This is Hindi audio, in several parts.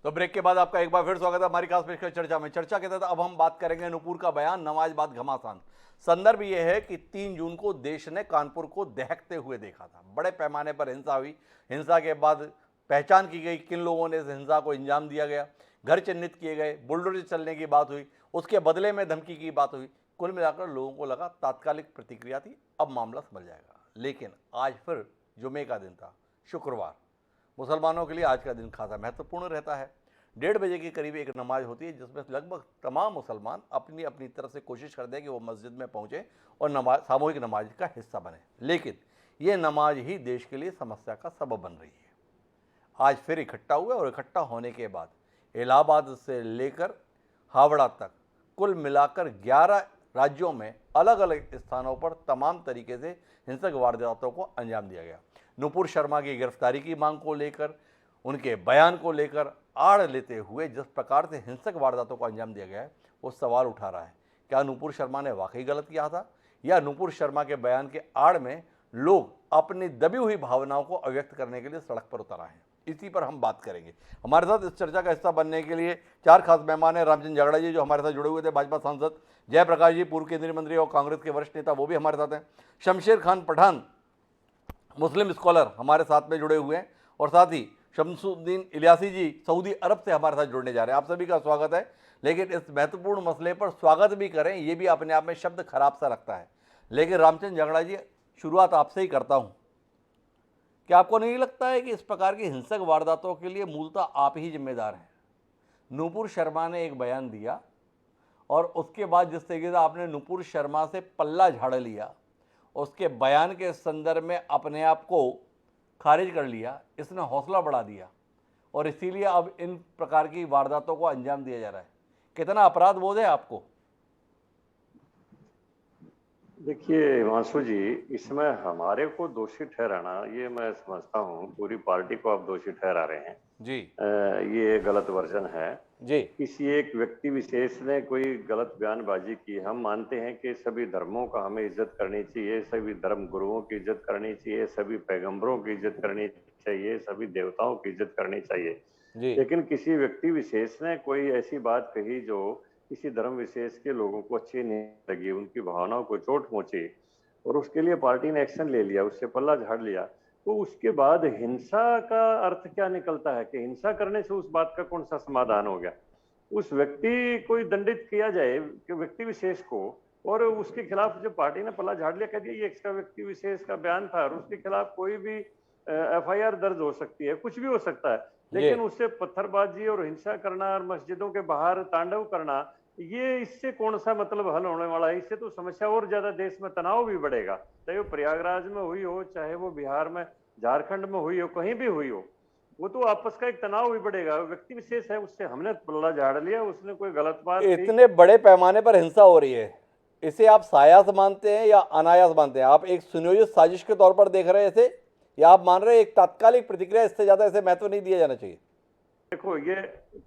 तो ब्रेक के बाद आपका एक बार फिर स्वागत है हमारी खास पेशकश चर्चा में। चर्चा के तहत अब हम बात करेंगे नूपुर का बयान, नमाज बाद घमासान। संदर्भ यह है कि 3 जून को देश ने कानपुर को दहकते हुए देखा था। बड़े पैमाने पर हिंसा हुई। हिंसा के बाद पहचान की गई किन लोगों ने इस हिंसा को अंजाम दिया गया, घर चिन्हित किए गए, बुलडोजर चलने की बात हुई, उसके बदले में धमकी की बात हुई। कुल मिलाकर लोगों को लगा तात्कालिक प्रतिक्रिया थी, अब मामला संभल जाएगा। लेकिन आज फिर जुमे का दिन था, शुक्रवार। मुसलमानों के लिए आज का दिन खासा महत्वपूर्ण रहता है। 1:30 बजे के करीब एक नमाज होती है जिसमें लगभग तमाम मुसलमान अपनी अपनी तरफ से कोशिश करते हैं कि वो मस्जिद में पहुंचे और सामूहिक नमाज का हिस्सा बने। लेकिन ये नमाज ही देश के लिए समस्या का सबब बन रही है। आज फिर इकट्ठा हुए और इकट्ठा होने के बाद इलाहाबाद से लेकर हावड़ा तक कुल मिलाकर 11 राज्यों में अलग अलग स्थानों पर तमाम तरीके से हिंसक वारदातों को अंजाम दिया गया। नूपुर शर्मा की गिरफ्तारी की मांग को लेकर, उनके बयान को लेकर आड़ लेते हुए जिस प्रकार से हिंसक वारदातों को अंजाम दिया गया है, वो सवाल उठा रहा है क्या नूपुर शर्मा ने वाकई गलत किया था, या नूपुर शर्मा के बयान के आड़ में लोग अपनी दबी हुई भावनाओं को अव्यक्त करने के लिए सड़क पर उतर आए हैं। इसी पर हम बात करेंगे। हमारे साथ इस चर्चा का हिस्सा बनने के लिए 4 खास मेहमान हैं। रामचंद्र झगड़ा जी जो हमारे साथ जुड़े हुए थे, भाजपा सांसद। जयप्रकाश जी पूर्व केंद्रीय मंत्री और कांग्रेस के वरिष्ठ नेता, वो भी हमारे साथ हैं। शमशेर खान पठान मुस्लिम स्कॉलर हमारे साथ में जुड़े हुए हैं, और साथ ही शमसुद्दीन इलियासी जी सऊदी अरब से हमारे साथ जुड़ने जा रहे हैं। आप सभी का स्वागत है। लेकिन इस महत्वपूर्ण मसले पर स्वागत भी करें, ये भी अपने आप में शब्द खराब सा लगता है। लेकिन रामचंद्र झगड़ा जी, शुरुआत आपसे ही करता हूँ। क्या आपको नहीं लगता है कि इस प्रकार की हिंसक वारदातों के लिए मूलतः आप ही जिम्मेदार हैं? नूपुर शर्मा ने एक बयान दिया और उसके बाद जिस तरीके से आपने नूपुर शर्मा से पल्ला झाड़ लिया, उसके बयान के संदर्भ में अपने आप को खारिज कर लिया, इसने हौसला बढ़ा दिया और इसीलिए अब इन प्रकार की वारदातों को अंजाम दिया जा रहा है। कितना अपराध बोध है आपको? देखिए हिमांशु जी, इसमें हमारे को दोषी ठहराना, ये मैं समझता हूँ पूरी पार्टी को आप दोषी ठहरा रहे हैं जी। ये गलत वर्जन है जी। किसी एक व्यक्ति विशेष ने कोई गलत बयानबाजी की। हम मानते हैं कि सभी धर्मों का हमें इज्जत करनी चाहिए, सभी धर्म गुरुओं की इज्जत करनी चाहिए, सभी पैगंबरों की इज्जत करनी चाहिए, सभी देवताओं की इज्जत करनी चाहिए। लेकिन किसी व्यक्ति विशेष ने कोई ऐसी बात कही जो किसी धर्म विशेष के लोगों को अच्छी नहीं लगी, उनकी भावनाओं को चोट पहुंची और उसके लिए पार्टी ने एक्शन ले लिया, उससे पल्ला झाड़ लिया, तो उसके बाद हिंसा का अर्थ क्या निकलता है कि हिंसा करने से उस बात का कौन सा समाधान हो गया? उस व्यक्ति को दंडित किया जाए कि व्यक्ति विशेष को, और उसके खिलाफ जो पार्टी ने पल्ला झाड़ लिया, कह दिया ये इसका व्यक्ति विशेष का बयान था और उसके खिलाफ कोई भी FIR दर्ज हो सकती है, कुछ भी हो सकता है। लेकिन उससे पत्थरबाजी और हिंसा करना और मस्जिदों के बाहर तांडव करना, ये इससे कौन सा मतलब हल होने वाला है? इससे तो समस्या और ज्यादा, देश में तनाव भी बढ़ेगा। चाहे वो प्रयागराज में हुई हो, चाहे वो बिहार में, झारखंड में हुई हो, कहीं भी हुई हो, वो तो आपस का एक तनाव भी बढ़ेगा। व्यक्ति विशेष है, उससे हमने पल्ला झाड़ लिया, उसने कोई गलत बात इतने बड़े पैमाने पर हिंसा हो रही है, इसे आप सायास मानते हैं या अनायास मानते हैं? आप एक सुनियोजित साजिश के तौर पर देख रहे हैं इसे, या आप मान रहे हैं एक तात्कालिक प्रतिक्रिया, इससे ज्यादा इसे महत्व नहीं दिया जाना चाहिए? देखो, ये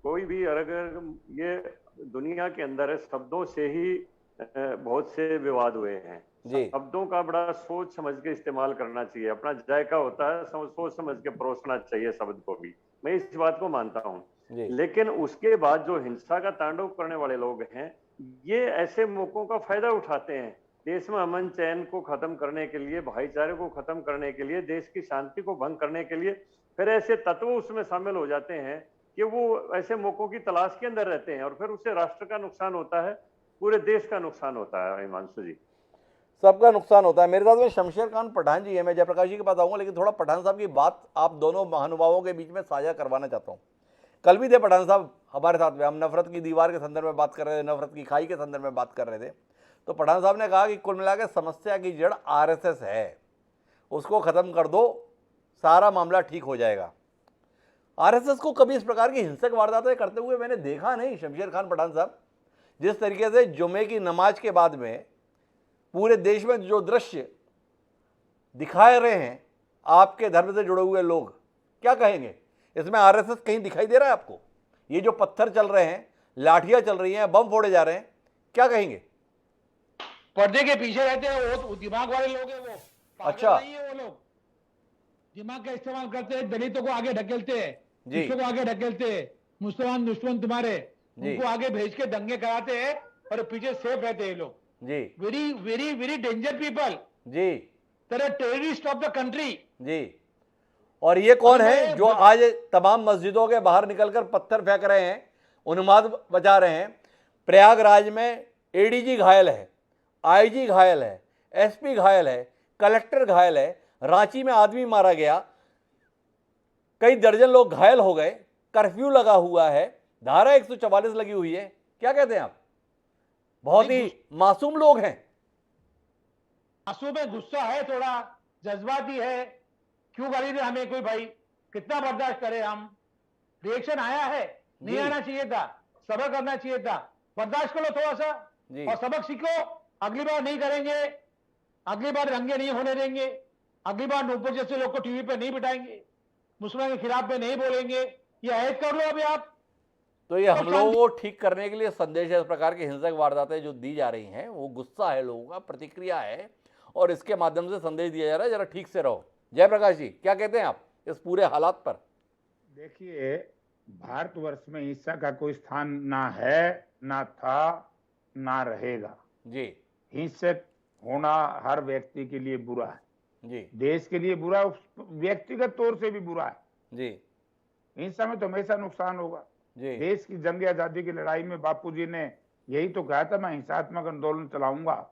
कोई भी, अगर ये दुनिया के अंदर है, शब्दों से ही बहुत से विवाद हुए हैं। शब्दों का बड़ा सोच समझ के इस्तेमाल करना चाहिए, अपना जायका होता है, सोच समझ के परोसना चाहिए शब्द को भी, मैं इस बात को मानता हूँ। लेकिन उसके बाद जो हिंसा का तांडव करने वाले लोग हैं, ये ऐसे मौकों का फायदा उठाते हैं देश में अमन चैन को खत्म करने के लिए, भाईचारे को खत्म करने के लिए, देश की शांति को भंग करने के लिए। फिर ऐसे तत्व उसमें शामिल हो जाते हैं कि वो ऐसे मौकों की तलाश के अंदर रहते हैं और फिर उससे राष्ट्र का नुकसान होता है, पूरे देश का नुकसान होता है। हिमांशु जी, सबका नुकसान होता है। मेरे साथ में शमशेर खान पठान जी है, मैं जयप्रकाश जी के पास आऊंगा, लेकिन थोड़ा पठान साहब की बात आप दोनों महानुभावों के बीच में साझा करवाना चाहता हूँ। कल भी थे पठान साहब हमारे साथ में, हम नफरत की दीवार के संदर्भ में बात कर रहे थे, नफरत की खाई के संदर्भ में बात कर रहे थे। तो पठान साहब ने कहा कि कुल मिलाकर समस्या की जड़ RSS है, उसको खत्म कर दो, सारा मामला ठीक हो जाएगा। RSS को कभी इस प्रकार की हिंसक वारदातें करते हुए मैंने देखा नहीं। शमशेर खान पठान साहब, जिस तरीके से जुमे की नमाज के बाद में पूरे देश में जो दृश्य दिखाए रहे हैं आपके धर्म से जुड़े हुए लोग, क्या कहेंगे? इसमें RSS कहीं दिखाई दे रहा है आपको? ये जो पत्थर चल रहे हैं, लाठियां चल रही हैं, बम फोड़े जा रहे हैं, क्या कहेंगे? पर्दे के पीछे रहते हैं, वो दिमाग वाले लोग हैं, वो अच्छा नहीं है। वो लोग दिमाग का इस्तेमाल करते हैं, दलितों को आगे ढकेलते हैं, जी, को आगे ढकेलते हैं, मुसलमान दुश्मन तुम्हारे, जी। उनको आगे भेज के दंगे कराते हैं और पीछे सेफ रहते हैं ये लोग। जी very very very danger people, जी तेरे टेररिस्ट ऑफ द कंट्री। जी। और ये कौन अरे है मैं- जो आज तमाम मस्जिदों के बाहर निकलकर पत्थर फेंक रहे हैं, उन्माद बजा रहे हैं? प्रयागराज में एडीजी घायल है, आईजी घायल है, एसपी घायल है, कलेक्टर घायल है, रांची में आदमी मारा गया, कई दर्जन लोग घायल हो गए, कर्फ्यू लगा हुआ है, धारा 144 लगी हुई है। क्या कहते हैं आप? बहुत ही मासूम लोग हैं। आंसू में गुस्सा है, थोड़ा जज्बाती है। क्यों गाली दे हमें कोई भाई? कितना बर्दाश्त करे हम? रिएक्शन आया है, नहीं जी। आना चाहिए था, सब्र करना चाहिए था। बर्दाश्त करो थोड़ा सा जी। और सबक सीखो। अगली बार नहीं करेंगे, अगली बार दंगे नहीं होने देंगे, अगली बार नूपुर जैसे लोग को टीवी पे नहीं बिठाएंगे, मुसलमान के खिलाफ में नहीं बोलेंगे। ये अहद कर लो अभी आप। तो ये हम लोगों को ठीक करने के लिए संदेश है। इस प्रकार की हिंसक वारदातें जो दी जा रही हैं, वो गुस्सा है लोगों का, प्रतिक्रिया है, और इसके माध्यम से संदेश दिया जा रहा है जरा ठीक से रहो। जयप्रकाश जी, क्या कहते हैं आप इस पूरे हालात पर? देखिए, भारतवर्ष में हिंसा का कोई स्थान ना है, ना था, ना रहेगा। जी हिंसक होना हर व्यक्ति के लिए बुरा है, जी देश के लिए बुरा, व्यक्तिगत तौर से भी बुरा है। जी हिंसा में तो हमेशा नुकसान होगा। जी देश की जंग आजादी की लड़ाई में बापूजी ने यही तो कहा था, मैं हिंसात्मक आंदोलन चलाऊंगा,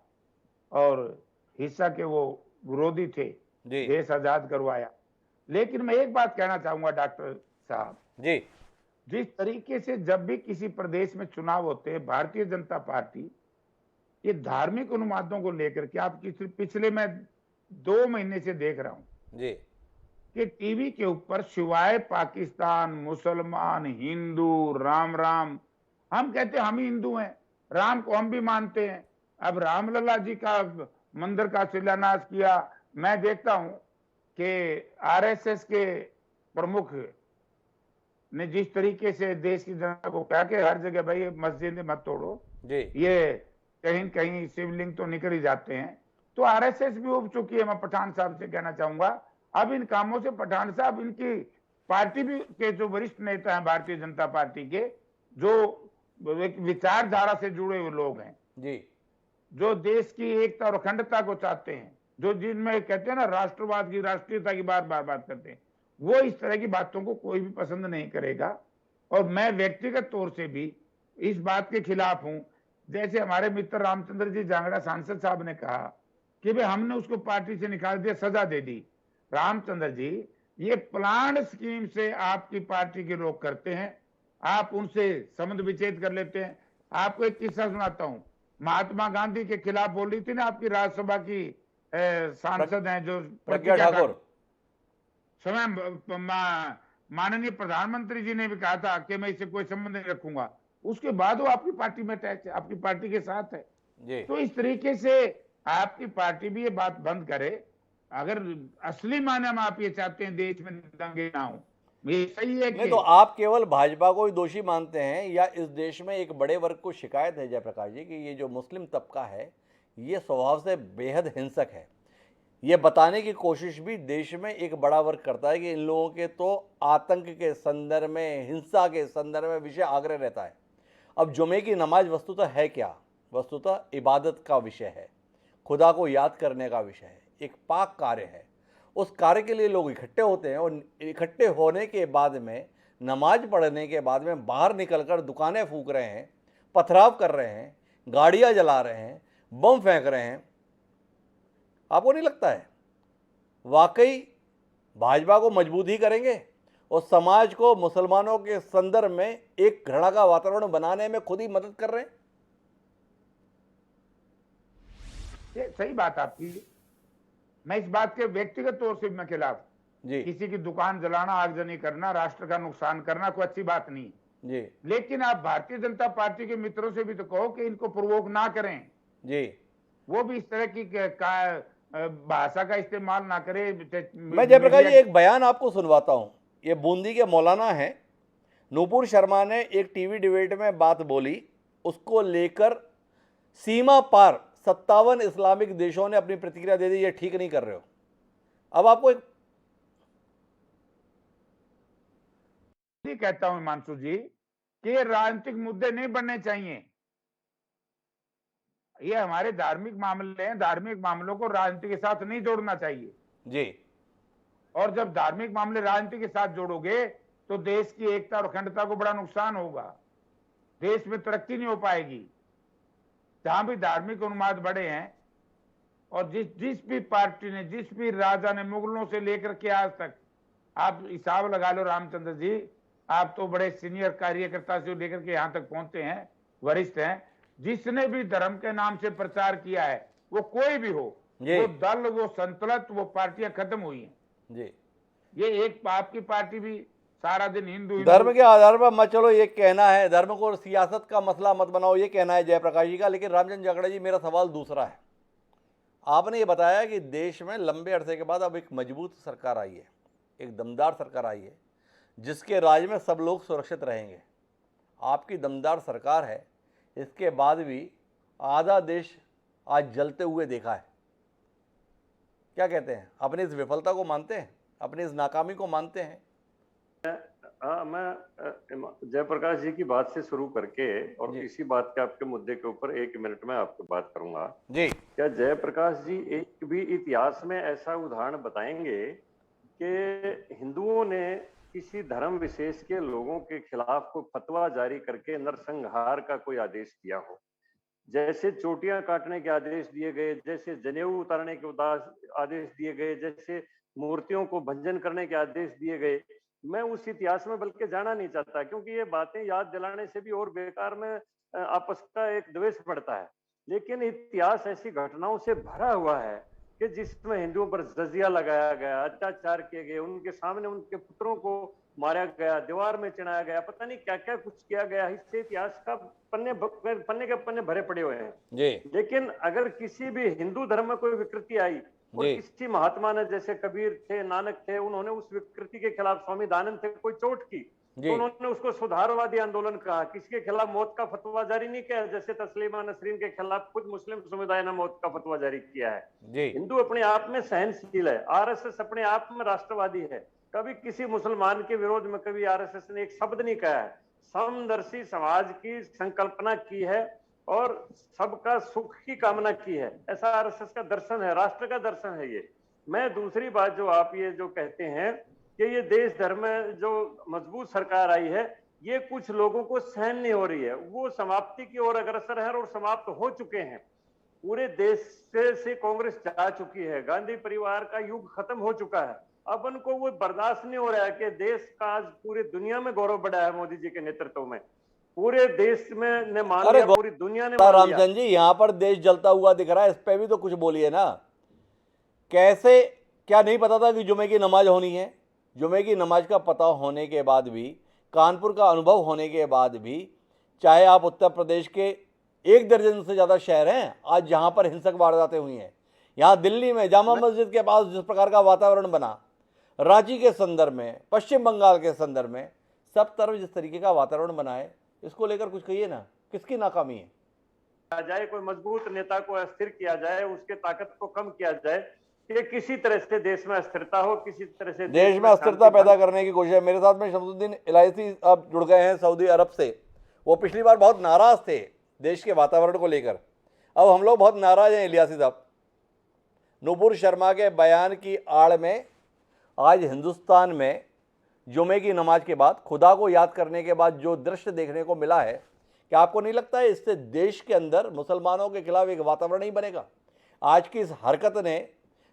और हिंसा के वो विरोधी थे, जी देश आजाद करवाया। लेकिन मैं एक बात कहना चाहूंगा डॉक्टर साहब, जी जिस तरीके से जब भी किसी प्रदेश में चुनाव होते हैं, भारतीय जनता पार्टी ये धार्मिक उन्मादों को लेकर के, आप पिछले मैं 2 महीने से देख रहा हूं जी कि टीवी के ऊपर सिवाय पाकिस्तान, मुसलमान, हिंदू, राम राम, हम कहते हैं हम ही हिंदू हैं, राम को हम भी मानते हैं। अब रामलला जी का मंदिर का शिलान्यास किया। मैं देखता हूं कि आरएसएस के प्रमुख ने जिस तरीके से देश की जनता को कहा कि हर जगह भाई मस्जिद मत तोड़ो, जी ये कहीं कहीं शिवलिंग तो निकल ही जाते हैं, तो आरएसएस भी उब चुकी है। मैं पठान साहब से कहना चाहूंगा, अब इन कामों से पठान साहब, इनकी पार्टी भी के जो वरिष्ठ नेता हैं भारतीय जनता पार्टी के, जो एक विचारधारा से जुड़े हुए लोग हैं, जी जो देश की एकता और अखंडता को चाहते हैं, जो जिनमें कहते हैं ना राष्ट्रवाद की, राष्ट्रीयता की बार बार बात करते हैं, वो इस तरह की बातों को कोई भी पसंद नहीं करेगा। और मैं व्यक्तिगत तौर से भी इस बात के खिलाफ हूं। जैसे हमारे मित्र रामचंद्र जी जांगड़ा सांसद साहब ने कहा कि भाई हमने उसको पार्टी से निकाल दिया, सजा दे दी। रामचंद्र जी, ये प्लान स्कीम से आपकी पार्टी के लोग करते हैं, आप उनसे संबंध विच्छेद कर लेते हैं। आपको एक किस्सा सुनाता हूं। महात्मा गांधी के खिलाफ बोल रही थी ना आपकी राज्यसभा की सांसद हैं जो प्रज्ञा ठाकुर, समय माननीय प्रधानमंत्री जी ने भी कहा था कि मैं इससे कोई संबंध नहीं रखूंगा, उसके बाद वो आपकी पार्टी में अटैच है, आपकी पार्टी के साथ है। जी तो इस तरीके से आपकी पार्टी भी ये बात बंद करे। अगर असली मायने में आप ये चाहते हैं देश में दंगे ना हो, ये सही है नहीं कि तो आप केवल भाजपा को ही दोषी मानते हैं, या इस देश में एक बड़े वर्ग को शिकायत है जयप्रकाश जी कि ये जो मुस्लिम तबका है ये स्वभाव से बेहद हिंसक है? ये बताने की कोशिश भी देश में एक बड़ा वर्ग करता है कि इन लोगों के तो आतंक के संदर्भ में, हिंसा के संदर्भ में विषय आग्रह रहता है। अब जुमे की नमाज वस्तुतः है क्या? वस्तुतः इबादत का विषय है, खुदा को याद करने का विषय है, एक पाक कार्य है। उस कार्य के लिए लोग इकट्ठे होते हैं, और इकट्ठे होने के बाद में, नमाज पढ़ने के बाद में बाहर निकलकर दुकानें फूंक रहे हैं, पथराव कर रहे हैं, गाड़ियां जला रहे हैं, बम फेंक रहे हैं। आपको नहीं लगता है वाकई भाजपा को मजबूत ही करेंगे और समाज को मुसलमानों के संदर्भ में एक घृणा का वातावरण बनाने में खुद ही मदद कर रहे हैं? ये सही बात आपकी। मैं इस बात के व्यक्तिगत तौर से मैं खिलाफ। जी किसी की दुकान जलाना, आगजनी करना, राष्ट्र का नुकसान करना कोई अच्छी बात नहीं। जी लेकिन आप भारतीय जनता पार्टी के मित्रों से भी तो कहो कि इनको प्रोवोक ना करें, जी वो भी इस तरह की भाषा का इस्तेमाल ना करे। मैं जयप्रकाश जी एक बयान आपको सुनवाता हूं। ये बूंदी के मौलाना हैं, नूपुर शर्मा ने एक टीवी डिबेट में बात बोली, उसको लेकर सीमा पार 57 इस्लामिक देशों ने अपनी प्रतिक्रिया दे दी, ये ठीक नहीं कर रहे हो। अब आपको एक ये कहता हूं हिमांशु जी कि ये राजनीतिक मुद्दे नहीं बनने चाहिए। ये हमारे धार्मिक मामले हैं, धार्मिक मामलों को राजनीति के साथ नहीं जोड़ना चाहिए। जी। और जब धार्मिक मामले राजनीति के साथ जोड़ोगे तो देश की एकता और अखंडता को बड़ा नुकसान होगा, देश में तरक्की नहीं हो पाएगी। जहां भी धार्मिक उन्माद बढ़े हैं और जिस भी पार्टी ने, जिस भी राजा ने, मुगलों से लेकर के आज तक, आप हिसाब लगा लो रामचंद्र जी, आप तो बड़े सीनियर कार्यकर्ता से लेकर के यहां तक पहुंचे हैं, वरिष्ठ हैं, जिसने भी धर्म के नाम से प्रचार किया है, वो कोई भी हो, वो दल, वो संतुलित, वो पार्टियां खत्म हुई हैं जी। ये एक आपकी पार्टी भी सारा दिन हिंदू धर्म के आधार पर मत चलो, ये कहना है, धर्म को सियासत का मसला मत बनाओ, ये कहना है जयप्रकाश जी का। लेकिन रामचंद्र जांगड़ा जी, मेरा सवाल दूसरा है। आपने ये बताया कि देश में लंबे अरसे के बाद अब एक मजबूत सरकार आई है, एक दमदार सरकार आई है, जिसके राज में सब लोग सुरक्षित रहेंगे। आपकी दमदार सरकार है, इसके बाद भी आधा देश आज जलते हुए देखा है। क्या कहते हैं? अपनी इस विफलता को मानते हैं? अपनी इस नाकामी को मानते हैं? मैं जयप्रकाश जी की बात से शुरू करके और इसी बात के आपके मुद्दे के ऊपर 1 मिनट में आपको बात करूंगा जी। क्या जयप्रकाश जी एक भी इतिहास में ऐसा उदाहरण बताएंगे कि हिंदुओं ने किसी धर्म विशेष के लोगों के खिलाफ कोई फतवा जारी करके नरसंहार का कोई आदेश दिया हो? जैसे चोटियां काटने के आदेश दिए गए, जैसे जनेऊ उतारने के आदेश दिए गए, जैसे मूर्तियों को भंजन करने के आदेश दिए गए, मैं उस इतिहास में बल्कि जाना नहीं चाहता, क्योंकि ये बातें याद दिलाने से भी और बेकार में आपस का एक द्वेष बढ़ता है। लेकिन इतिहास ऐसी घटनाओं से भरा हुआ है कि जिसमें हिंदुओं पर जजिया लगाया गया, अत्याचार किए गए, उनके सामने उनके पुत्रों को मारा गया, दीवार में चढ़ाया गया, पता नहीं क्या क्या कुछ किया गया। इससे इतिहास का पन्ने के पन्ने भरे पड़े हुए हैं जी। लेकिन अगर किसी भी हिंदू धर्म में कोई विकृति आई और किसी महात्मा ने, जैसे कबीर थे, नानक थे, उन्होंने उस विकृति के खिलाफ, स्वामी दानंद थे, कोई चोट की तो उन्होंने उसको सुधारवादी आंदोलन कहा, किसी के खिलाफ मौत का फतवा जारी नहीं किया। जैसे तस्लीमा नसरीन के खिलाफ खुद मुस्लिम समुदाय ने मौत का फतवा जारी किया है। हिंदू अपने आप में सहनशील है, आरएसएस अपने आप में राष्ट्रवादी है। कभी किसी मुसलमान के विरोध में कभी आरएसएस ने एक शब्द नहीं कहा है। समदर्शी समाज की संकल्पना की है और सबका सुख की कामना की है, ऐसा आरएसएस का दर्शन है, राष्ट्र का दर्शन है ये। मैं दूसरी बात जो आप ये जो कहते हैं कि ये देश धर्म में जो मजबूत सरकार आई है, ये कुछ लोगों को सहन नहीं हो रही है, वो समाप्ति की ओर अग्रसर है और समाप्त हो चुके हैं। पूरे देश से कांग्रेस जा चुकी है, गांधी परिवार का युग खत्म हो चुका है। अब उनको वो बर्दाश्त नहीं हो रहा है कि देश का आज पूरी दुनिया में गौरव बढ़ा है मोदी जी के नेतृत्व में, पूरे देश में ने मान लिया, पूरी दुनिया ने मान लिया। रामचंद्र जी, यहाँ पर देश जलता हुआ दिख रहा है, इस पे भी तो कुछ बोलिए ना। कैसे, क्या नहीं पता था कि जुमे की नमाज होनी है? जुमे की नमाज का पता होने के बाद भी, कानपुर का अनुभव होने के बाद भी, चाहे आप उत्तर प्रदेश के 1 दर्जन से ज़्यादा शहर हैं आज जहाँ पर हिंसक वारदातें हुई हैं, यहाँ दिल्ली में जामा मस्जिद के पास जिस प्रकार का वातावरण बना, रांची के संदर्भ में, पश्चिम बंगाल के संदर्भ में, सब तरफ जिस तरीके का वातावरण बना है, इसको लेकर कुछ कहिए ना, किसकी नाकामी है? जाए कोई मजबूत नेता को अस्थिर किया जाए, उसके ताकत को कम किया जाए कि किसी तरह से देश में अस्थिरता हो, किसी तरह से देश में अस्थिरता पैदा करने की कोशिश है। मेरे साथ में शमसुद्दीन इलायची अब जुड़ गए हैं सऊदी अरब से। वो पिछली बार बहुत नाराज थे देश के वातावरण को लेकर, अब हम लोग बहुत नाराज हैं इलियासी साहब। नुपुर शर्मा के बयान की आड़ में आज हिंदुस्तान में जुमे की नमाज के बाद, खुदा को याद करने के बाद जो दृश्य देखने को मिला है, क्या आपको नहीं लगता है इससे देश के अंदर मुसलमानों के खिलाफ एक वातावरण ही बनेगा? आज की इस हरकत ने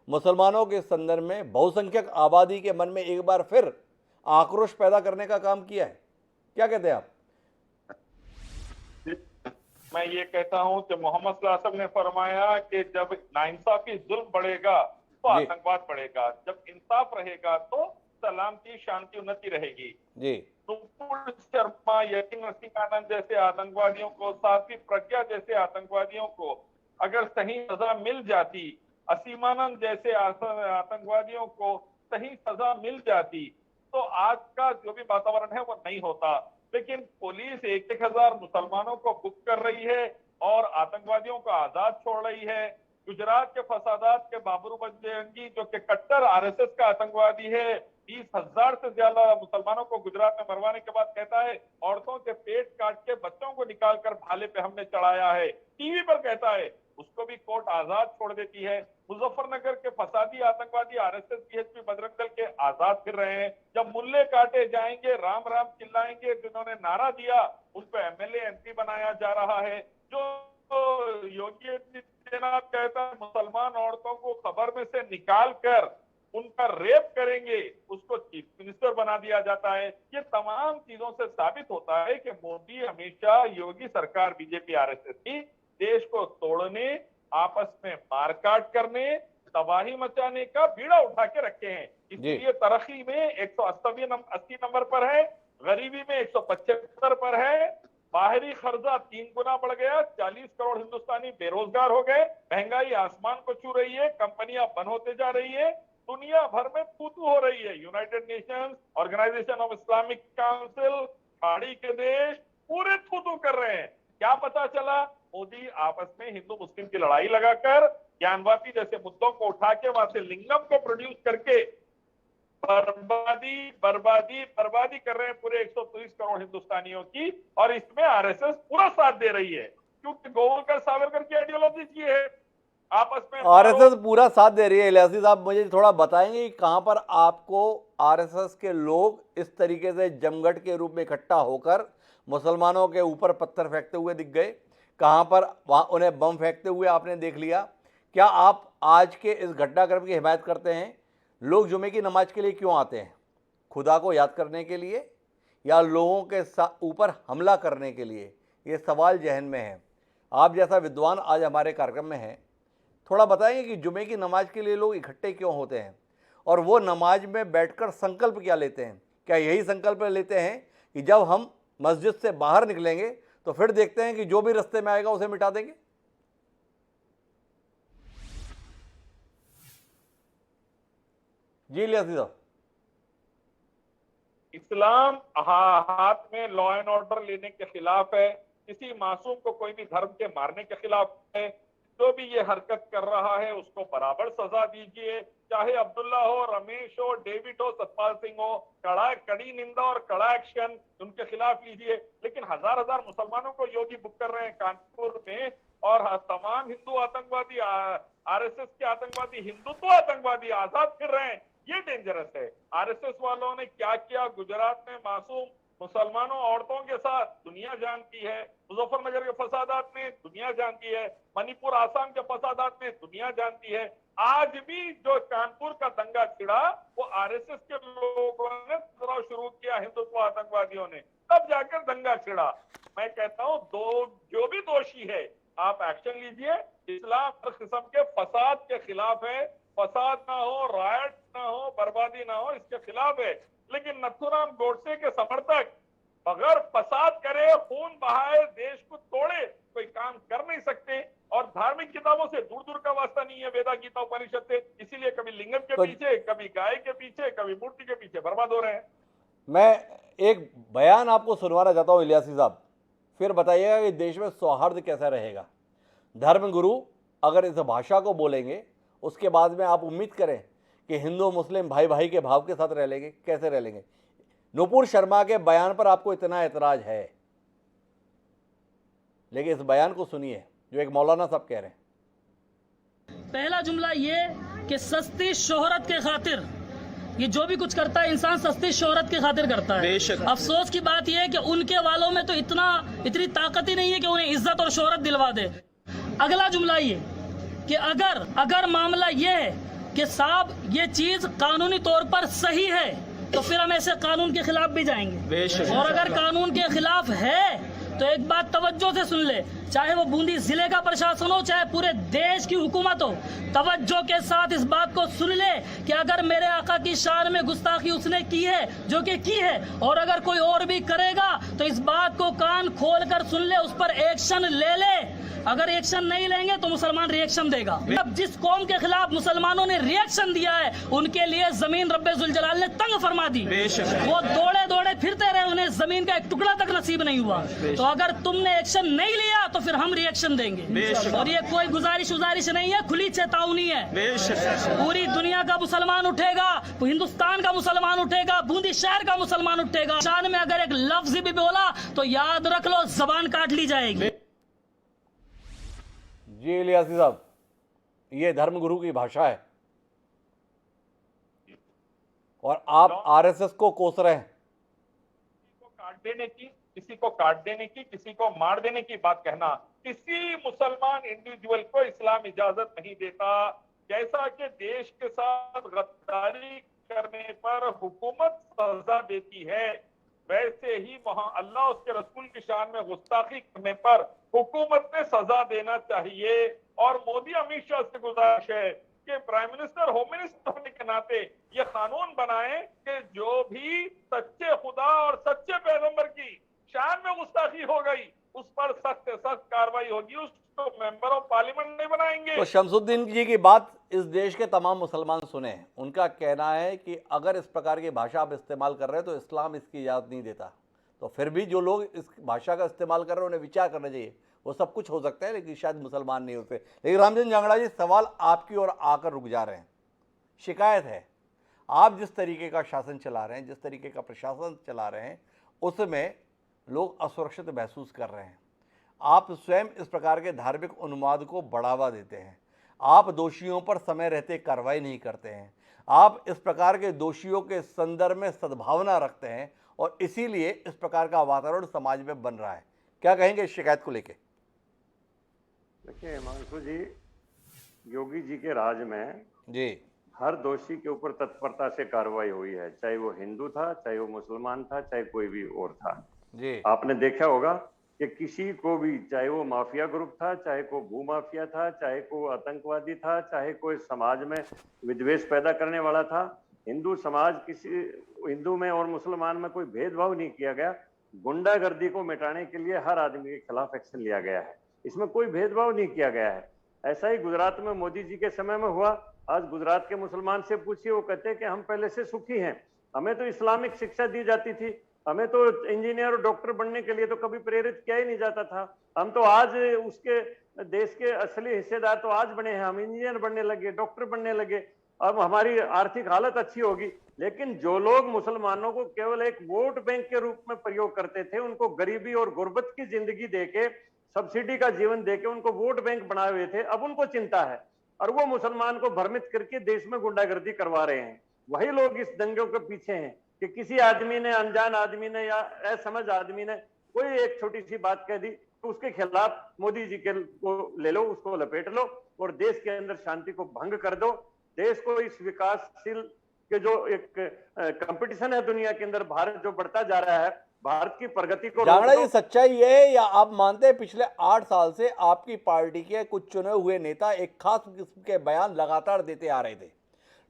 मुसलमानों के संदर्भ में बहुसंख्यक आबादी के मन में एक बार फिर आक्रोश पैदा करने का काम किया है। क्या कहते हैं आप? मैं ये कहता हूं कि मोहम्मद सल्लल्लाहु अलैहि वसल्लम ने फरमाया कि जब नाइंसाफी जुल्म बढ़ेगा तो आतंकवाद बढ़ेगा, जब इंसाफ रहेगा तो सलामती, शांति, उन्नति रहेगी। जी। नुपुर शर्मा, यतीम असीमानंद जैसे आतंकवादियों को, साध्वी प्रज्ञा जैसे आतंकवादियों को अगर सही सजा मिल जाती, असीमानंद जैसे आतंकवादियों को सही सजा मिल जाती, तो आज का जो भी वातावरण है वो नहीं होता। लेकिन पुलिस 1,000 मुसलमानों को बुक कर रही है और आतंकवादियों को आजाद छोड़ रही है। गुजरात के फसादात के बाबरू बजरंगी जो कि कट्टर आरएसएस का आतंकवादी है, 20,000 से ज्यादा मुसलमानों को गुजरात में मरवाने के बाद कहता है औरतों के पेट काट के बच्चों को निकालकर भाले पे हमने चढ़ाया है, टीवी पर कहता है, उसको भी कोर्ट आजाद छोड़ देती है। मुजफ्फरनगर के फसादी आतंकवादी आरएसएस बीएचपी बजरंग दल के आजाद फिर रहे हैं। जब मुल्ले काटे जाएंगे, राम राम चिल्लाएंगे, जिन्होंने नारा दिया उन पर एमएलए एमपी बनाया जा रहा है। जो योगी आदित्यनाथ कहता है मुसलमान औरतों को खबर में से निकाल कर उनका रेप करेंगे, उसको चीफ मिनिस्टर बना दिया जाता है। ये तमाम चीजों से साबित होता है कि मोदी हमेशा योगी सरकार बीजेपी आरएसएस की देश को तोड़ने, आपस में मारकाट करने, तबाही मचाने का बीड़ा उठा के रखे हैं। इसलिए तरक्की में 180 नंबर पर है, गरीबी में 175 पर है, बाहरी खर्चा 3 गुना बढ़ गया, 40 करोड़ हिंदुस्तानी बेरोजगार हो गए, महंगाई आसमान को छू रही है, कंपनियां बंद होते जा रही है, दुनिया भर में फूतू हो रही है। United Nations, Organisation of Islamic Council, खाड़ी के देश पूरे फूतू कर रहे हैं। क्या पता चला? मोदी आपस में हिंदू मुस्लिम की लड़ाई लगाकर ज्ञानवापी जैसे मुद्दों को उठा के वहां से लिंगम को प्रोड्यूस करके बर्बादी बर्बादी बर्बादी कर रहे हैं पूरे 130 करोड़ हिंदुस्तानियों की। और इसमें आरएसएस पूरा साथ दे रही है, क्योंकि गोवलकर सावरकर की आइडियोलॉजी की है। आपस में आरएसएस पूरा साथ दे रही है। इलियासी साहब, मुझे थोड़ा बताएंगे कि कहां पर आपको आरएसएस के लोग इस तरीके से जमघट के रूप में इकट्ठा होकर मुसलमानों के ऊपर पत्थर फेंकते हुए दिख गए? कहां पर वहां उन्हें बम फेंकते हुए आपने देख लिया? क्या आप आज के इस घटनाक्रम की हिमायत करते हैं? लोग जुमे की नमाज के लिए क्यों आते हैं? खुदा को याद करने के लिए या लोगों के ऊपर हमला करने के लिए? ये सवाल जहन में है। आप जैसा विद्वान आज हमारे कार्यक्रम में हैं, थोड़ा बताएंगे कि जुमे की नमाज के लिए लोग इकट्ठे क्यों होते हैं और वो नमाज में बैठकर संकल्प क्या लेते हैं? क्या यही संकल्प लेते हैं कि जब हम मस्जिद से बाहर निकलेंगे तो फिर देखते हैं कि जो भी रास्ते में आएगा उसे मिटा देंगे? जी इलियासी साहब। इस्लाम हाथ में लॉ एंड ऑर्डर लेने के खिलाफ है, किसी मासूम को कोई भी धर्म के मारने के खिलाफ है। जो भी ये हरकत कर रहा है उसको बराबर सजा दीजिए, चाहे अब्दुल्ला हो, रमेश हो, डेविड हो, सतपाल सिंह हो, कड़ी निंदा और कड़ा एक्शन उनके खिलाफ लीजिए। लेकिन हजार हजार मुसलमानों को योगी बुक कर रहे हैं कानपुर में, और तमाम हिंदू आतंकवादी, आरएसएस के आतंकवादी, हिंदुत्व आतंकवादी आजाद फिर रहे हैं। ये डेंजरस है। आरएसएस वालों ने क्या किया गुजरात में मासूम मुसलमानों औरतों के साथ, दुनिया जानती है। मुजफ्फरनगर के फसादात में दुनिया जानती है, मणिपुर आसाम के फसादात में दुनिया जानती है। आज भी जो कानपुर का दंगा छिड़ा वो आरएसएस के लोगों ने शुरू किया, हिंदुत्व आतंकवादियों ने, तब जाकर दंगा छिड़ा। मैं कहता हूँ जो भी दोषी है आप एक्शन लीजिए। इस्लाम हर किस्म के फसाद के खिलाफ है, फसाद ना हो, रायट ना हो, बर्बादी ना हो, इसके खिलाफ है। लेकिन नथुराम गोडसे के समर्थक बगैर फसाद करे, खून बहाए, देश को तोड़े कोई काम कर नहीं सकते। और धार्मिक किताबों से दूर दूर का वास्ता नहीं है, वेदा गीता उपनिषद से। इसीलिए कभी लिंगम के पीछे, कभी गाय के पीछे, कभी मूर्ति के पीछे बर्बाद हो रहे हैं। मैं एक बयान आपको सुनवाना चाहता हूँ इलियासी साहब, फिर बताइएगा कि देश में सौहार्द कैसा रहेगा। धर्मगुरु अगर इस भाषा को बोलेंगे, उसके बाद में आप उम्मीद करें कि हिंदू मुस्लिम भाई भाई के भाव के साथ रह लेंगे? कैसे रह लेंगे? नुपुर शर्मा के बयान पर आपको इतना एतराज है, लेकिन इस बयान को सुनिए जो एक मौलाना साहब कह रहे हैं। पहला जुमला ये कि सस्ती शोहरत के खातिर ये जो भी कुछ करता है इंसान सस्ती शोहरत के खातिर करता है। अफसोस की बात यह है कि उनके वालों में तो इतनी ताकत ही नहीं है कि उन्हें इज्जत और शोहरत दिलवा दे। अगला जुमला ये कि अगर मामला ये है कि साहब ये चीज कानूनी तौर पर सही है तो फिर हम ऐसे कानून के खिलाफ भी जाएंगे। और अगर कानून के खिलाफ है तो एक बात तवज्जो से सुन ले, चाहे वो बूंदी जिले का प्रशासन हो, चाहे पूरे देश की हुकूमत हो, तवज्जो के साथ इस बात को सुन ले कि अगर मेरे आका की शान में गुस्ताखी उसने की है, जो कि की है, और अगर कोई और भी करेगा तो इस बात को कान खोल कर सुन ले, उस पर एक्शन ले ले। अगर एक्शन नहीं लेंगे तो मुसलमान रिएक्शन देगा। अब जिस कौम के खिलाफ मुसलमानों ने रिएक्शन दिया है उनके लिए जमीन रब्बे जुल जलाल ने तंग फरमा दी। वो दौड़े दौड़े फिरते रहे, उन्हें जमीन का एक टुकड़ा तक नसीब नहीं हुआ। तो अगर तुमने एक्शन नहीं लिया तो फिर हम रिएक्शन देंगे। और ये कोई गुजारिश नहीं है, खुली चेतावनी है। पूरी दुनिया का मुसलमान उठेगा, हिंदुस्तान का मुसलमान उठेगा, बूंदी शहर का मुसलमान उठेगा। शान में अगर एक लफ्ज भी बोला तो याद रख लो जबान काट ली जाएगी। जी इलियासी साहब, ये धर्मगुरु की भाषा है और आप आरएसएस को कोस रहे हैं। किसी को काट देने की, किसी को मार देने की बात कहना, किसी मुसलमान इंडिविजुअल को इस्लाम इजाजत नहीं देता। जैसा कि देश के साथ गद्दारी करने पर हुकूमत सजा देती है, वैसे ही वहां अल्लाह उसके रसूल की शान में गुस्ताखी करने पर हुकूमत ने सजा देना चाहिए। और मोदी अमित शाह से गुजारिश है कि प्राइम मिनिस्टर, होम मिनिस्टर होने के नाते ये कानून बनाए कि जो भी सच्चे खुदा और सच्चे पैगंबर की शान में गुस्ताखी हो गई उस पर सख्त से सख्त कार्रवाई होगी। उसको मेंबर ऑफ पार्लियामेंट नहीं बनाएंगे। तो शमसुद्दीन जी की बात इस देश के तमाम मुसलमान सुने। उनका कहना है कि अगर इस प्रकार की भाषा आप इस्तेमाल कर रहे हैं तो इस्लाम इसकी इजाज़त नहीं देता। तो फिर भी जो लोग इस भाषा का इस्तेमाल कर रहे हैं उन्हें विचार करना चाहिए। वो सब कुछ हो सकता है लेकिन शायद मुसलमान नहीं होते। लेकिन रामचंद्र जांगड़ा जी, सवाल आपकी ओर आकर रुक जा रहे हैं। शिकायत है, आप जिस तरीके का शासन चला रहे हैं, जिस तरीके का प्रशासन चला रहे हैं, उसमें लोग असुरक्षित महसूस कर रहे हैं। आप स्वयं इस प्रकार के धार्मिक उन्माद को बढ़ावा देते हैं। आप दोषियों पर समय रहते कार्रवाई नहीं करते हैं। आप इस प्रकार के दोषियों के संदर्भ में सद्भावना रखते हैं और इसीलिए इस प्रकार का वातावरण समाज में बन रहा है। क्या कहेंगे इस शिकायत को लेकर? देखिए हिमांशु जी, योगी जी के राज में जी हर दोषी के ऊपर तत्परता से कार्रवाई हुई है, चाहे वो हिंदू था, चाहे वो मुसलमान था, चाहे कोई भी और था। जी आपने देखा होगा कि किसी को भी, चाहे वो माफिया ग्रुप था, चाहे को भू माफिया था, चाहे को आतंकवादी था, चाहे कोई समाज में विद्वेष पैदा करने वाला था, हिंदू समाज, किसी हिंदू में और मुसलमान में कोई भेदभाव नहीं किया गया। गुंडागर्दी को मिटाने के लिए हर आदमी के खिलाफ एक्शन लिया गया है, इसमें कोई भेदभाव नहीं किया गया है। ऐसा ही गुजरात में मोदी जी के समय में हुआ। आज गुजरात के मुसलमान से पूछिए, वो कहते हैं कि हम पहले से सुखी हैं, हमें तो इस्लामिक शिक्षा दी जाती थी, हमें तो इंजीनियर और डॉक्टर बनने के लिए तो कभी प्रेरित किया ही नहीं जाता था। हम तो आज उसके देश के असली हिस्सेदार तो आज बने हैं, हम इंजीनियर बनने लगे, डॉक्टर बनने लगे, अब हमारी आर्थिक हालत अच्छी होगी। लेकिन जो लोग मुसलमानों को केवल एक वोट बैंक के रूप में प्रयोग करते थे, उनको गरीबी और गुर्बत की जिंदगी देके, सब्सिडी का जीवन देके उनको वोट बैंक बनाए हुए थे, अब उनको चिंता है और वो मुसलमान को भ्रमित करके देश में गुंडागर्दी करवा रहे हैं। वही लोग इस दंगों के पीछे हैं कि किसी आदमी ने, अनजान आदमी ने या असमझ आदमी ने कोई एक छोटी सी बात कह दी तो उसके खिलाफ मोदी जी के को ले लो, उसको लपेट लो और देश के अंदर शांति को भंग कर दो। देश को इस विकासशील के जो एक कंपटीशन है दुनिया के अंदर, भारत जो बढ़ता जा रहा है, भारत की प्रगति को जांगड़ा जी, सच्चाई है या आप मानते हैं पिछले 8 साल से आपकी पार्टी के कुछ चुने हुए नेता एक खास किस्म के बयान लगातार देते आ रहे थे,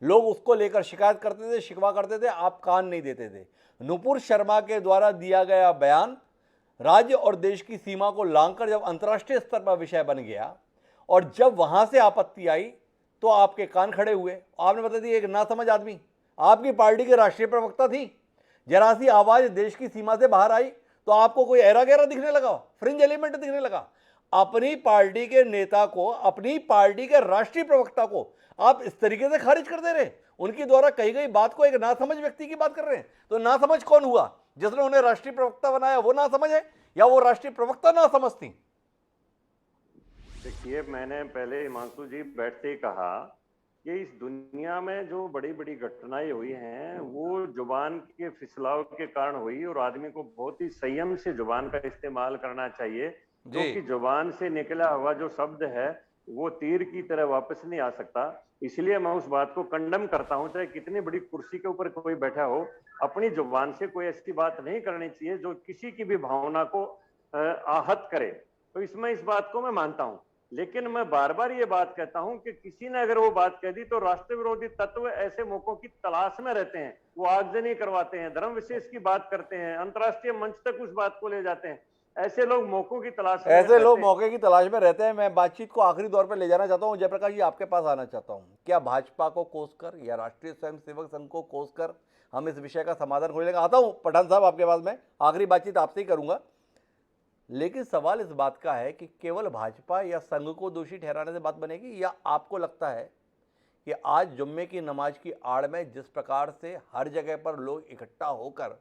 लोग उसको लेकर शिकायत करते थे, शिकवा करते थे, आप कान नहीं देते थे। नुपुर शर्मा के द्वारा दिया गया बयान राज्य और देश की सीमा को लांघकर जब अंतर्राष्ट्रीय स्तर पर विषय बन गया और जब वहां से आपत्ति आई तो आपके कान खड़े हुए। आपने बता दी एक नासमझ आदमी, आपकी पार्टी के राष्ट्रीय प्रवक्ता थी, जरा सी आवाज देश की सीमा से बाहर आई तो आपको कोई ऐरा गैरा दिखने लगा, फ्रिंज एलिमेंट दिखने लगा। अपनी पार्टी के नेता को, अपनी पार्टी के राष्ट्रीय प्रवक्ता को आप इस तरीके से खारिज कर दे रहे, उनकी द्वारा कही गई बात को एक नासमझ व्यक्ति की बात कर रहे हैं। तो नासमझ कौन हुआ? जिसने उन्हें राष्ट्रीय प्रवक्ता बनाया वो नासमझ है या वो राष्ट्रीय प्रवक्ता नासमझ थी? देखिए, मैंने पहले हिमांशु जी बैठते ही कहा कि इस दुनिया में जो बड़ी बड़ी घटनाएं हुई हैं वो जुबान के फिसलाव के कारण हुई और आदमी को बहुत ही संयम से जुबान का इस्तेमाल करना चाहिए, क्योंकि जुबान से निकला हुआ जो शब्द है वो तीर की तरह वापस नहीं आ सकता। इसलिए मैं उस बात को कंडम करता हूं, चाहे कितनी बड़ी कुर्सी के ऊपर कोई बैठा हो, अपनी जुबान से कोई ऐसी बात नहीं करनी चाहिए जो किसी की भी भावना को आहत करे। तो इसमें इस बात को मैं मानता हूं, लेकिन मैं बार बार ये बात कहता हूं कि किसी ने अगर वो बात कह दी तो राष्ट्र विरोधी तत्व ऐसे मौकों की तलाश में रहते हैं, वो आगजनी करवाते हैं, धर्म विशेष की बात करते हैं, अंतर्राष्ट्रीय मंच तक उस बात को ले जाते हैं। ऐसे लोग मौकों की तलाश में ऐसे लोग रहते हैं। मौके की तलाश में रहते हैं। मैं बातचीत को आखिरी दौर पर ले जाना चाहता हूं। जयप्रकाश जी, आपके पास आना चाहता हूं। क्या भाजपा को कोसकर या राष्ट्रीय स्वयंसेवक संघ को कोसकर हम इस विषय का समाधान खोजेंगे? आता हूं पठान साहब आपके पास। में आखिरी बातचीत आपसे ही करूंगा, लेकिन सवाल इस बात का है कि केवल भाजपा या संघ को दोषी ठहराने से बात बनेगी, या आपको लगता है कि आज जुम्मे की नमाज की आड़ में जिस प्रकार से हर जगह पर लोग इकट्ठा होकर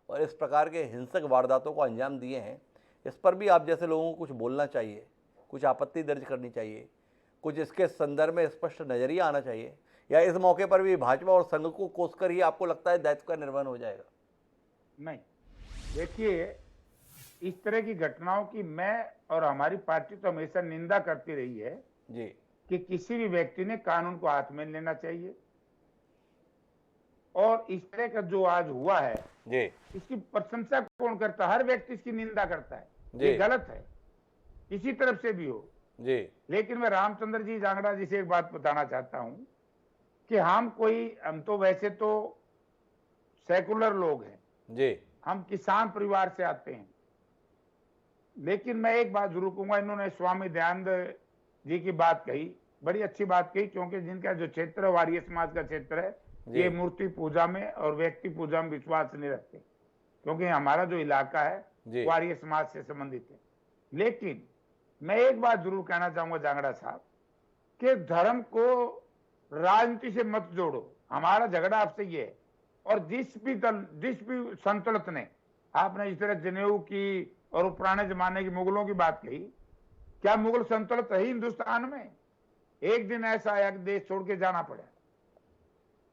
और इस प्रकार के हिंसक वारदातों को अंजाम दिए हैं, इस पर भी आप जैसे लोगों को कुछ बोलना चाहिए, कुछ आपत्ति दर्ज करनी चाहिए, कुछ इसके संदर्भ में स्पष्ट नजरिया आना चाहिए, या इस मौके पर भी भाजपा और संघ को कोसकर ही आपको लगता है दायित्व का निर्वहन हो जाएगा? नहीं, देखिए, इस तरह की घटनाओं की मैं और हमारी पार्टी तो हमेशा निंदा करती रही है जी कि किसी भी व्यक्ति ने कानून को हाथ में लेना चाहिए, और इस तरह का जो आज हुआ है जी इसकी प्रशंसा कौन करता है? हर व्यक्ति इसकी निंदा करता है। जी। ये गलत है, किसी तरफ से भी हो। जी लेकिन मैं रामचंद्र जी जांगड़ा जी से एक बात बताना चाहता हूं कि हम तो वैसे तो सेकुलर लोग हैं, जी हम किसान परिवार से आते हैं, लेकिन मैं एक बात जरूर कहूंगा, इन्होंने स्वामी दयानंद जी की बात कही, बड़ी अच्छी बात कही, क्योंकि जिनका जो क्षेत्र है वारिय समाज का क्षेत्र है, जी। ये मूर्ति पूजा में और व्यक्ति पूजा में विश्वास नहीं रखते, क्योंकि हमारा जो इलाका है जी। वारिय समाज से संबंधित है। लेकिन मैं एक बात जरूर कहना चाहूंगा जांगड़ा साहब, कि धर्म को राजनीति से मत जोड़ो। हमारा झगड़ा आपसे ये है, और जिस भी संतुलित ने, आपने इस तरह जनेऊ की और वो पुराने जमाने की मुगलों की बात कही, क्या मुगल संतुलित है हिंदुस्तान में? एक दिन ऐसा आया कि देश छोड़ के जाना पड़ा,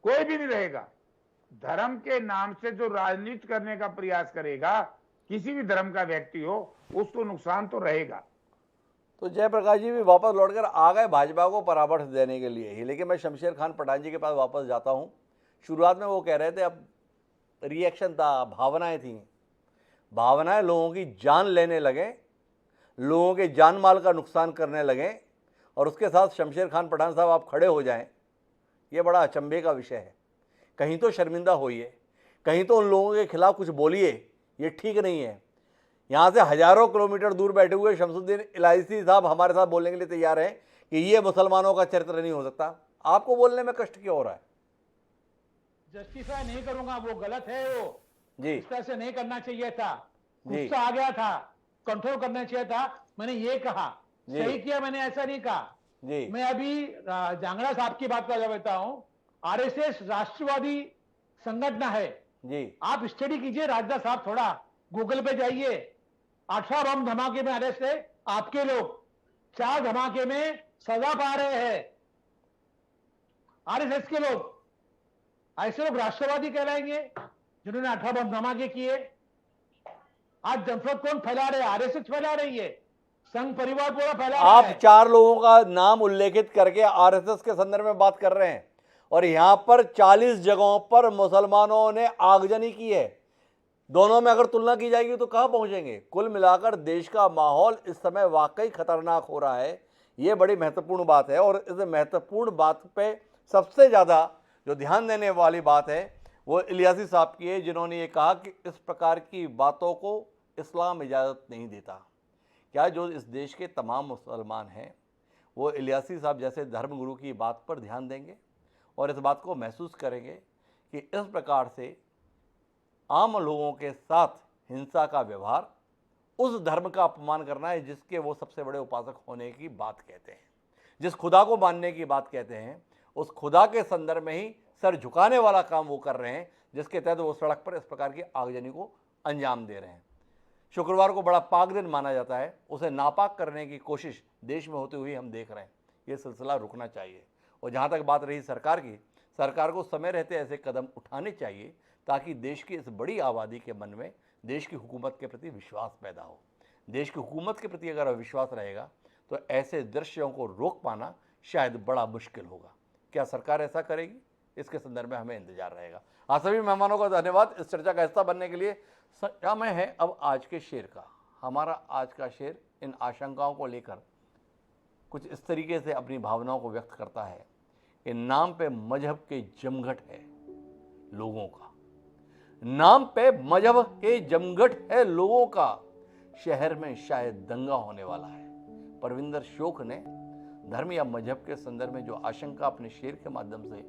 कोई भी नहीं रहेगा। धर्म के नाम से जो राजनीति करने का प्रयास करेगा, किसी भी धर्म का व्यक्ति हो, उसको नुकसान तो रहेगा। तो जयप्रकाश जी भी वापस लौटकर आ गए भाजपा को परामर्श देने के लिए ही, लेकिन मैं शमशेर खान पठान जी के पास वापस जाता हूं। शुरुआत में वो कह रहे थे, अब रिएक्शन था, भावनाएं थी, भावनाएं लोगों की जान लेने लगे, लोगों के जान माल का नुकसान करने लगे, और उसके साथ शमशेर खान पठान साहब आप खड़े हो जाएं, ये बड़ा अचंभे का विषय है। कहीं तो शर्मिंदा होइए, कहीं तो उन लोगों के खिलाफ कुछ बोलिए, ये ठीक नहीं है। यहाँ से हजारों किलोमीटर दूर बैठे हुए शमसुद्दीन इलायची साहब हमारे साथ बोलने के लिए तैयार हैं कि ये मुसलमानों का चरित्र नहीं हो सकता। आपको बोलने में कष्ट क्यों हो रहा है? जस्टिफाई नहीं करूंगा, वो गलत है। वो जी इस तरह से नहीं करना चाहिए था, जी। गुस्सा आ गया था, कंट्रोल करना चाहिए था। मैंने ये कहा, जी। सही किया मैंने, ऐसा नहीं कहा। जी मैं अभी जांगड़ा साहब की बात कर देता हूं। आरएसएस राष्ट्रवादी संगठन है, जी आप स्टडी कीजिए राजनाथ साहब, थोड़ा गूगल पे जाइए। 18 बम धमाके में अरेस्ट है आपके लोग, 4 धमाके में सजा पा रहे हैं आरएसएस के लोग। ऐसे लोग राष्ट्रवादी कहलाएंगे जिन्होंने 18 बम धमाके किए? आज नफरत कौन फैला रहे? आरएसएस फैला रही है, संघ परिवार पूरा फैला रहा आप है। 4 लोगों का नाम उल्लेखित करके आरएसएस के संदर्भ में बात कर रहे हैं, और यहाँ पर 40 जगहों पर मुसलमानों ने आगजनी की है। दोनों में अगर तुलना की जाएगी तो कहाँ पहुंचेंगे? कुल मिलाकर देश का माहौल इस समय वाकई खतरनाक हो रहा है। ये बड़ी महत्वपूर्ण बात है, और इस महत्वपूर्ण बात पे सबसे ज़्यादा जो ध्यान देने वाली बात है वो इलियासी साहब की है, जिन्होंने ये कहा कि इस प्रकार की बातों को इस्लाम इजाज़त नहीं देता। क्या जो इस देश के तमाम मुसलमान हैं वो इलियासी साहब जैसे धर्मगुरु की बात पर ध्यान देंगे और इस बात को महसूस करेंगे कि इस प्रकार से आम लोगों के साथ हिंसा का व्यवहार उस धर्म का अपमान करना है जिसके वो सबसे बड़े उपासक होने की बात कहते हैं, जिस खुदा को मानने की बात कहते हैं, उस खुदा के संदर्भ में ही सर झुकाने वाला काम वो कर रहे हैं, जिसके तहत वो सड़क पर इस प्रकार की आगजनी को अंजाम दे रहे हैं। शुक्रवार को बड़ा पाक दिन माना जाता है, उसे नापाक करने की कोशिश देश में होती हुई हम देख रहे हैं। ये सिलसिला रुकना चाहिए, और जहाँ तक बात रही सरकार की, सरकार को समय रहते ऐसे कदम उठाने चाहिए ताकि देश की इस बड़ी आबादी के मन में देश की हुकूमत के प्रति विश्वास पैदा हो। देश की हुकूमत के प्रति अगर विश्वास रहेगा तो ऐसे दृश्यों को रोक पाना शायद बड़ा मुश्किल होगा। क्या सरकार ऐसा करेगी? इसके संदर्भ में हमें इंतजार रहेगा। आप सभी मेहमानों का धन्यवाद इस चर्चा का हिस्सा बनने के लिए। समय है अब आज के शेर का। हमारा आज का शेर इन आशंकाओं को लेकर कुछ इस तरीके से अपनी भावनाओं को व्यक्त करता है कि नाम पे मजहब के जमघट है लोगों का, नाम पे मजहब के जमघट है लोगों का। शहर में शायद दंगा होने वाला है। परविंदर शोक ने धर्म या मजहब के संदर्भ में जो आशंका अपने शेर के माध्यम से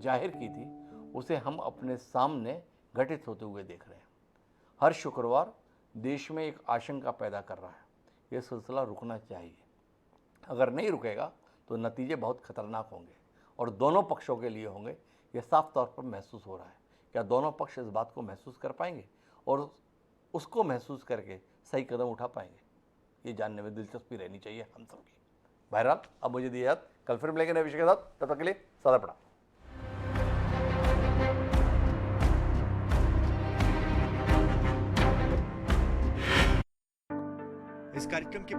जाहिर की थी, उसे हम अपने सामने घटित होते हुए देख रहे हैं। हर शुक्रवार देश में एक आशंका पैदा कर रहा है। यह सिलसिला रुकना चाहिए। अगर नहीं रुकेगा तो नतीजे बहुत खतरनाक होंगे और दोनों पक्षों के लिए होंगे। यह साफ तौर पर महसूस हो रहा है। क्या दोनों पक्ष इस बात को महसूस कर पाएंगे और उसको महसूस करके सही कदम उठा पाएंगे? ये जानने में दिलचस्पी रहनी चाहिए हम सबकी। बहरहाल अब मुझे दिया याद, कल फिर मिलेंगे नए विषय के साथ। तब तक के लिए सदा प्रणाम। इस कार्यक्रम की